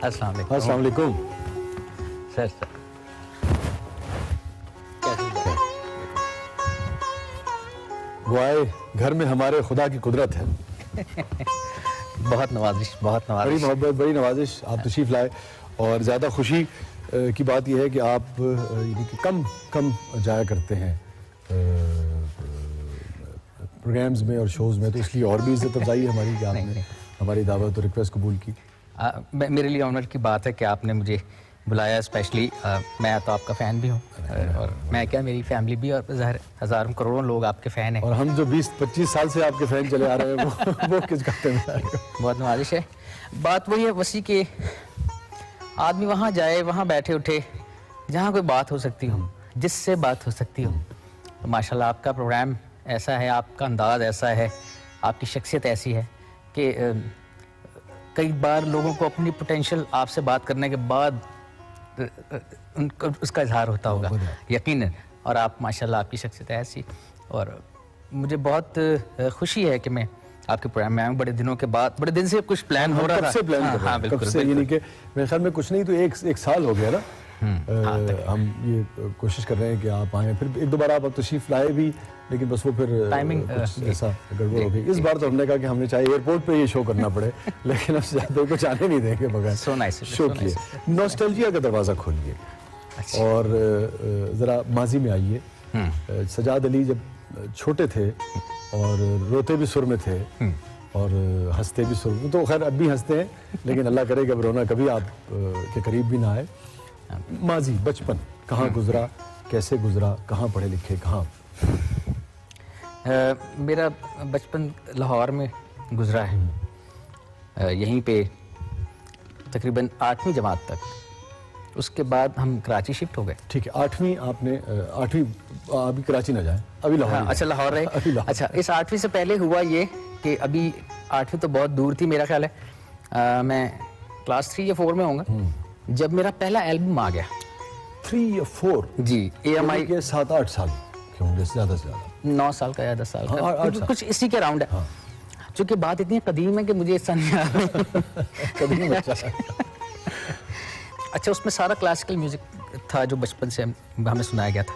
अस्सलाम वालेकुम। अस्सलाम वालेकुम। सर गुआए घर में हमारे खुदा की कुदरत है। बहुत नवाजिश, बहुत बड़ी नवाजिश। मोहब्बत, बड़ी नवाजिश, आप तशरीफ लाए। और ज़्यादा खुशी की बात यह है कि आप यानी कि कम जाया करते हैं प्रोग्राम्स में और शोज़ में, तो इसलिए और भी इज़्ज़त अफजाई है हमारी कि आपने हमारी दावत और रिक्वेस्ट कबूल की। मेरे लिए ऑनर की बात है कि आपने मुझे बुलाया स्पेशली। मैं तो आपका फ़ैन भी हूँ और मैं क्या, मेरी फैमिली भी, और ज़ाहिर हज़ारों करोड़ों लोग आपके फ़ैन हैं। और हम जो 20-25 साल से आपके फ़ैन चले आ रहे हैं वो किस खाते में आएगा। बहुत नवाजिश है। बात वही है वसी के आदमी वहाँ जाए, वहाँ बैठे उठे, जहाँ कोई बात हो सकती हो, जिससे बात हो सकती हो। तो माशाल्लाह आपका प्रोग्राम ऐसा है, आपका अंदाज़ ऐसा है, आपकी शख्सियत ऐसी है कि कई बार लोगों को अपनी पोटेंशियल आपसे बात करने के बाद उनका उसका इजहार होता होगा यकीनन। और आप माशाल्लाह आपकी शख्सियत ऐसी, और मुझे बहुत खुशी है कि मैं आपके प्रोग्राम में आया हूँ बड़े दिनों के बाद। बड़े दिन से कुछ प्लान हो रहा था। कब से प्लान कर रहे हैं? कब से, यानी कि मेरे ख्याल में कुछ नहीं तो एक साल हो गया ना। हम ये कोशिश कर रहे हैं कि आप आएँ, फिर एक दो बार आप तशरीफ लाए भी, लेकिन बस वो फिर टाइमिंग ऐसा गड़बड़ हो गई। इस बार तो हमने कहा कि हमने चाहे एयरपोर्ट पे ये शो करना पड़े, लेकिन अब ज़्यादा कुछ आने नहीं देंगे बगैर शो किए। नॉस्टैल्जिया का दरवाज़ा खोलिए और ज़रा माजी में आइए। सजाद अली जब छोटे थे और रोते भी सुर में थे और हंसते भी सुर में, तो खैर अब भी हंसते हैं, लेकिन अल्लाह करे कि अब रोना कभी आप के करीब भी ना आए। माजी, बचपन कहाँ गुजरा, कैसे गुजरा, कहाँ पढ़े लिखे, कहाँ? मेरा बचपन लाहौर में गुजरा है, यहीं पे तकरीबन 8वीं जमात तक। उसके बाद हम कराची शिफ्ट हो गए। ठीक है, 8वीं आपने 8वीं अभी कराची ना जाए, अभी लाहौर। हाँ, अच्छा लाहौर रहे। अच्छा, इस 8वीं से पहले हुआ ये कि अभी 8वीं तो बहुत दूर थी मेरा ख्याल है। मैं क्लास 3 या 4 में होऊंगा जब मेरा पहला एल्बम आ गया। 3 या 4 जी, AMI के 7-8 साल के होंगे, ज़्यादा से ज़्यादा 9 साल का या 10 साल का, 8 साल। कुछ इसी के राउंड है। चूँकि बात इतनी कदीम है कि मुझे ऐसा नहीं आ रहा। अच्छा, उसमें सारा क्लासिकल म्यूजिक था जो बचपन से हमें सुनाया गया था,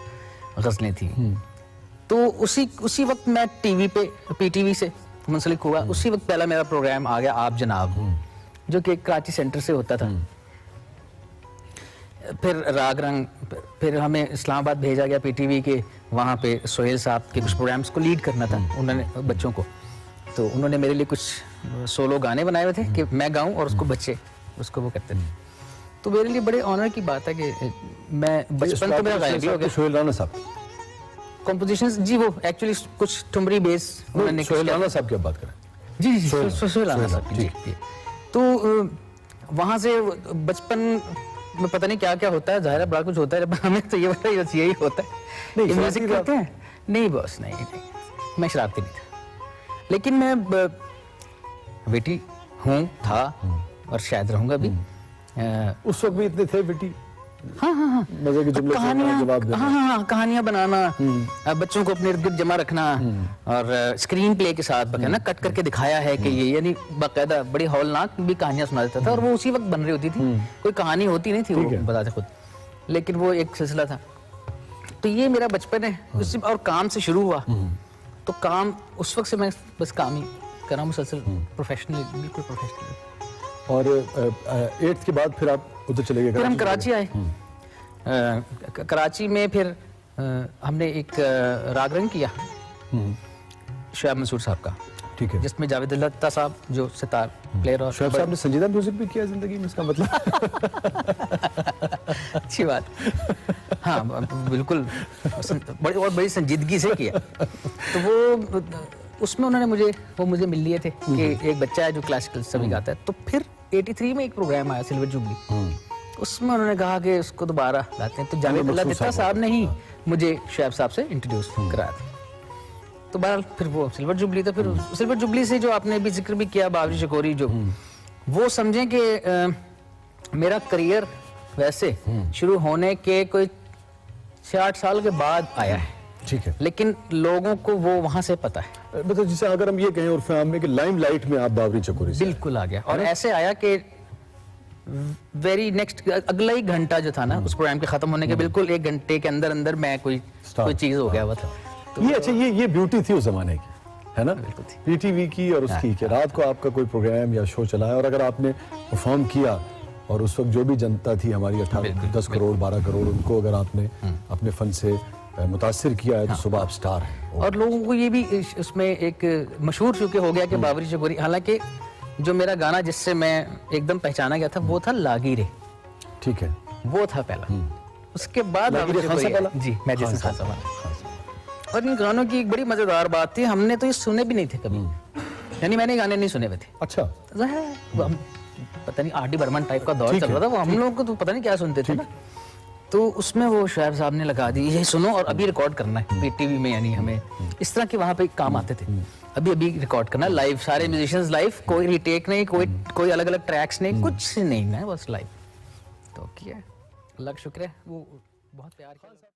गज़लें थी। तो उसी वक्त मैं टीवी पे PTV से मुंसलिक हुआ। उसी वक्त पहला मेरा प्रोग्राम आ गया आप जनाब, जो कि कराची सेंटर से होता था। फिर राग रंग, फिर हमें इस्लामाबाद भेजा गया PTV के, वहाँ पे सोहेल साहब के कुछ प्रोग्राम्स को लीड करना था उन्होंने बच्चों को। तो उन्होंने मेरे लिए कुछ सोलो गाने बनाए हुए थे कि मैं गाऊं और उसको बच्चे उसको वो करते थे। तो मेरे लिए बड़े ऑनर की बात है कि मैं बचपन तो मेरा गायब भी हो गया। सोहेल राना साहब कॉम्पोजिशंस जी, वो एक्चुअली कुछ ठुमरी बेस उन्होंने। सोहेल राना साहब की आप बात करें? जी जी, सोहेल राना साहब जी। तो वहाँ से बचपन में पता नहीं क्या क्या होता है, ज़ाहिर है बड़ा कुछ होता है, हमें तो ये पता है यही होता है। नहीं म्यूजिक करते हैं? नहीं बॉस, नहीं, मैं शरारती नहीं था, लेकिन मैं बेटी हूँ, था और शायद रहूँगा भी। उस वक्त भी इतने थे बेटी? हाँ, मजे के जुमले जवाब देना। हाँ, कहानियाँ बनाना, बच्चों को अपने इर्द गिर्द जमा रखना, और स्क्रीन प्ले के साथ ना कट करके दिखाया है कि ये, यानी बाकायदा बड़ी हौलनाक भी कहानियाँ सुना देता था, और वो उसी वक्त बन रही होती थी, कोई कहानी होती नहीं थी, वो बताते खुद, लेकिन वो एक सिलसिला था। तो ये मेरा बचपन है। और काम से शुरू हुआ, तो काम उस वक्त से मैं बस काम ही कर रहा हूँ मुसलसल, प्रोफेशनल, बिल्कुल प्रोफेशनल। और 8th के बाद फिर आप उधर चले गए? फिर हम कराची आए। कराची में फिर हमने एक राग रंग किया शोएब मंसूर साहब का, ठीक है, जिसमें जावेद अल्लाह साहब जो सितार प्लेयर, और शोएब साहब ने संजीदा म्यूजिक भी किया जिंदगी में, इसका मतलब। अच्छी बात। हाँ बिल्कुल, बड़ी संजीदगी से किया। तो वो उसमें उन्होंने मुझे मिल लिए थे कि एक बच्चा है जो क्लासिकल सभी गाता है। तो फिर 83 में एक प्रोग्राम आया सिल्वर जुबली, उसमें उन्होंने कहा कि उसको दोबारा गाते हैं। तो जावेद अल्लाह साहब ने ही मुझे शोएब साहब से इंट्रोड्यूस कराया था। तो बहरहाल फिर वो सिल्वर जुबली था। फिर सिल्वर जुबली से जो आपने भी जिक्र भी किया, बाबरी शकोरी, जो वो समझें कि मेरा करियर वैसे शुरू होने के कोई 6-8 साल के बाद आया है, ठीक है, लेकिन लोगों को वो वहां से पता है। मतलब जिसे अगर हम ये कहें उर्फ आम में कि लाइमलाइट में आप बाबरी चकोरी से बिल्कुल आ गया, और ऐसे आया कि वेरी नेक्स्ट अगला ही घंटा जो था ना उस प्रोग्राम के खत्म होने के बिल्कुल 1 घंटे के अंदर अंदर मैं कोई चीज हो गया हुआ था। ये अच्छा ये ब्यूटी थी उस जमाने की, है ना, पीटीवी की और उसकी कि रात को आपका कोई प्रोग्राम या शो चला है और अगर आपने परफॉर्म किया और उस वक्त जो भी जनता थी हमारी 10 करोड़ 12 करोड़, उनको अगर आपने अपने फन से मुतासिर किया है तो सुबह आप स्टार हैं। और लोगों को ये भी उसमें एक मशहूर चूंकि हो गया कि बाबरी चकोरी, हालांकि जो मेरा गाना जिससे मैं एकदन पहचाना गया था वो था लागी रे, ठीक है, वो था पहला। उसके बाद जी मैं जैसे खासा वाला। और इन गानों की एक बड़ी मजेदार बात थी, हमने तो ये सुने भी नहीं थे कभी, यानी मैंने गाने नहीं सुने हुए थे। अच्छा, पता नहीं आर डी बर्मन टाइप का दौर चल रहा था, वो हम लोग को तो पता नहीं क्या सुनते थे ना, तो उसमें वो शायर साहब ने लगा दी ये सुनो और अभी रिकॉर्ड करना है पीटीवी में, यानी हमें इस तरह के वहाँ पे काम आते थे, अभी रिकॉर्ड करना लाइव, सारे म्यूजिशियंस लाइव, कोई रिटेक नहीं, कोई अलग अलग ट्रैक्स नहीं, कुछ नहीं ना, बस लाइव। तो किया, अल्लाह का शुक्र है, वो बहुत प्यार किया।